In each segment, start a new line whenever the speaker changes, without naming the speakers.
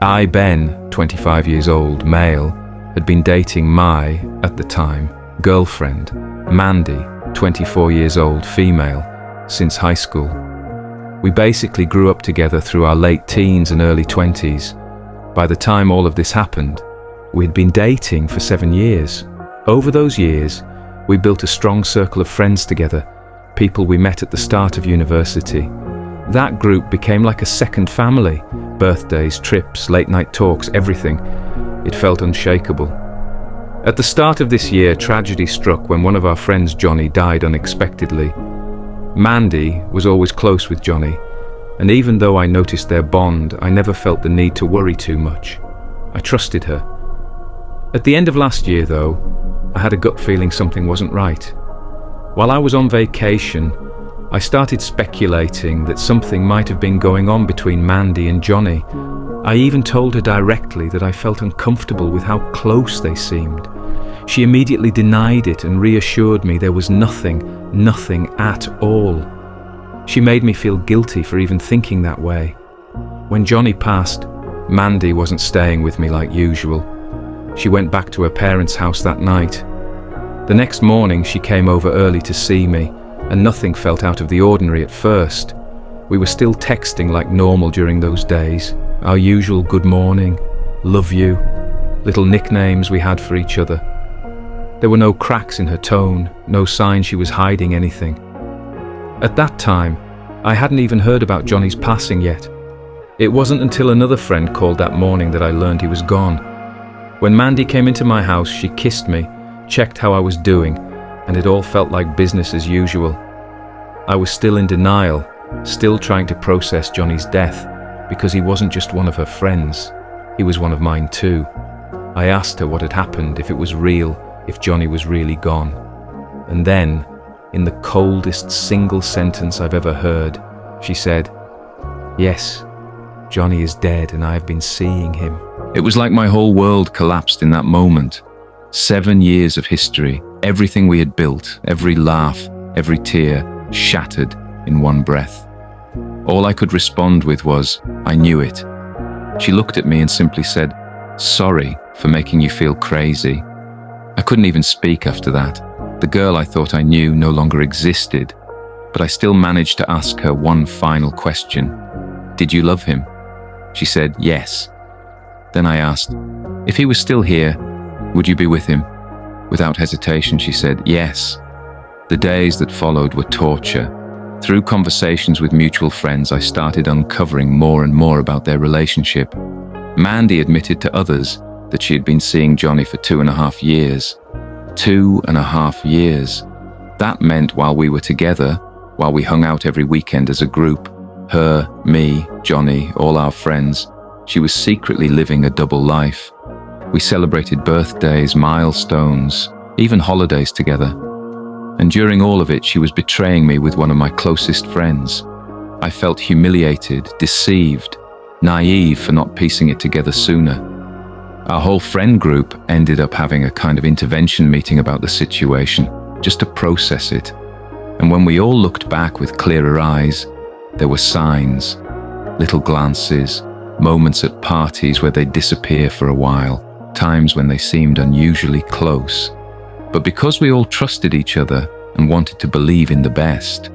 Ben, 25 years old, male, had been dating my, at the time, girlfriend, Mandy, 24 years old, female, since high school. We basically grew up together through our late teens and early 20s. By the time all of this happened, we had been dating for 7 years. Over those years, we built a strong circle of friends together, people we met at the start of university. That group became like a second family. Birthdays, trips, late-night talks, everything. It felt unshakable. At the start of this year, tragedy struck when one of our friends, Johnny, died unexpectedly. Mandy was always close with Johnny, and even though I noticed their bond, I never felt the need to worry too much. I trusted her. At the end of last year, though, I had a gut feeling something wasn't right. While I was on vacation, I started speculating that something might have been going on between Mandy and Johnny. I even told her directly that I felt uncomfortable with how close they seemed. She immediately denied it and reassured me there was nothing at all. She made me feel guilty for even thinking that way. When Johnny passed, Mandy wasn't staying with me like usual. She went back to her parents' house that night. The next morning, she came over early to see me, and nothing felt out of the ordinary at first. We were still texting like normal during those days. Our usual good morning, love you, little nicknames we had for each other. There were no cracks in her tone, no sign she was hiding anything. At that time, I hadn't even heard about Johnny's passing yet. It wasn't until another friend called that morning that I learned he was gone. When Mandy came into my house, she kissed me, checked how I was doing, and it all felt like business as usual. I was still in denial, still trying to process Johnny's death, because he wasn't just one of her friends, he was one of mine too. I asked her what had happened, if it was real, if Johnny was really gone. And then, in the coldest single sentence I've ever heard, she said, "Yes, Johnny is dead and I have been seeing him." It was like my whole world collapsed in that moment. 7 years of history, everything we had built, every laugh, every tear, shattered in one breath. All I could respond with was, "I knew it." She looked at me and simply said, "Sorry for making you feel crazy." I couldn't even speak after that. The girl I thought I knew no longer existed, but I still managed to ask her one final question. "Did you love him?" She said, "Yes." Then I asked, "If he was still here, would you be with him?" Without hesitation, she said, "Yes." The days that followed were torture. Through conversations with mutual friends, I started uncovering more and more about their relationship. Mandy admitted to others that she had been seeing Johnny for 2.5 years. 2.5 years. That meant while we were together, while we hung out every weekend as a group, her, me, Johnny, all our friends, she was secretly living a double life. We celebrated birthdays, milestones, even holidays together. And during all of it, she was betraying me with one of my closest friends. I felt humiliated, deceived, naive for not piecing it together sooner. Our whole friend group ended up having a kind of intervention meeting about the situation, just to process it. And when we all looked back with clearer eyes, there were signs, little glances, moments at parties where they'd disappear for a while, times when they seemed unusually close. But because we all trusted each other and wanted to believe in the best,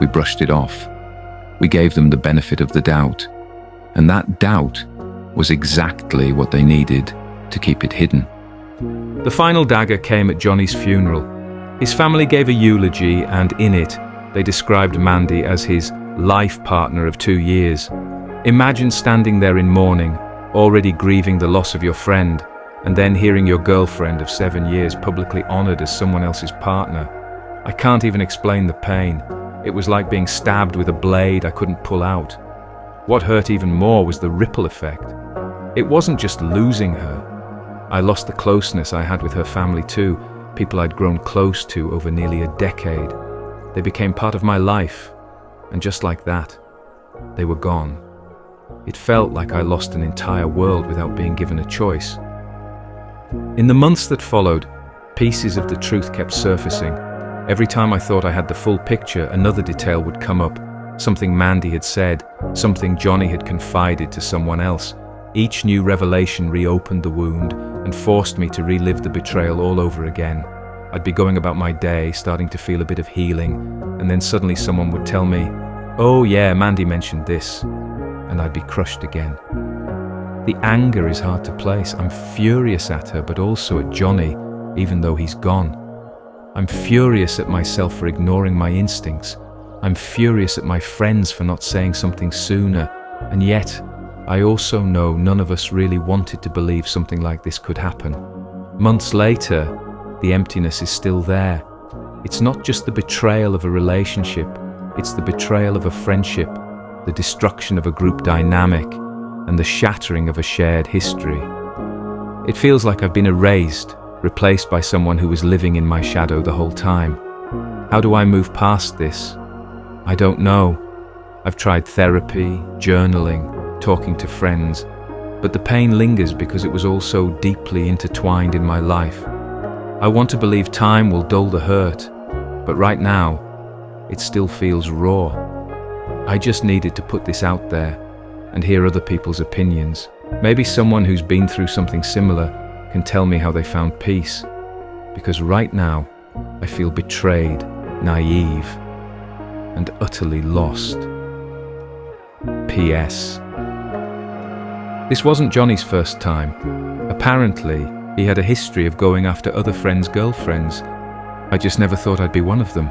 we brushed it off. We gave them the benefit of the doubt. And that doubt was exactly what they needed to keep it hidden. The final dagger came at Johnny's funeral. His family gave a eulogy, and in it, they described Mandy as his life partner of 2 years. Imagine standing there in mourning, already grieving the loss of your friend, and then hearing your girlfriend of 7 years publicly honored as someone else's partner. I can't even explain the pain. It was like being stabbed with a blade I couldn't pull out. What hurt even more was the ripple effect. It wasn't just losing her. I lost the closeness I had with her family too, people I'd grown close to over nearly a decade. They became part of my life, and just like that, they were gone. It felt like I lost an entire world without being given a choice. In the months that followed, pieces of the truth kept surfacing. Every time I thought I had the full picture, another detail would come up. Something Mandy had said, something Johnny had confided to someone else. Each new revelation reopened the wound and forced me to relive the betrayal all over again. I'd be going about my day, starting to feel a bit of healing, and then suddenly someone would tell me, "Oh yeah, Mandy mentioned this," and I'd be crushed again. The anger is hard to place. I'm furious at her, but also at Johnny, even though he's gone. I'm furious at myself for ignoring my instincts. I'm furious at my friends for not saying something sooner, and yet, I also know none of us really wanted to believe something like this could happen. Months later, the emptiness is still there. It's not just the betrayal of a relationship, it's the betrayal of a friendship, the destruction of a group dynamic, and the shattering of a shared history. It feels like I've been erased, replaced by someone who was living in my shadow the whole time. How do I move past this? I don't know. I've tried therapy, journaling, talking to friends, but the pain lingers because it was all so deeply intertwined in my life. I want to believe time will dull the hurt, but right now, it still feels raw. I just needed to put this out there and hear other people's opinions. Maybe someone who's been through something similar can tell me how they found peace, because right now, I feel betrayed, naive, and utterly lost. P.S. This wasn't Johnny's first time. Apparently, he had a history of going after other friends' girlfriends. I just never thought I'd be one of them.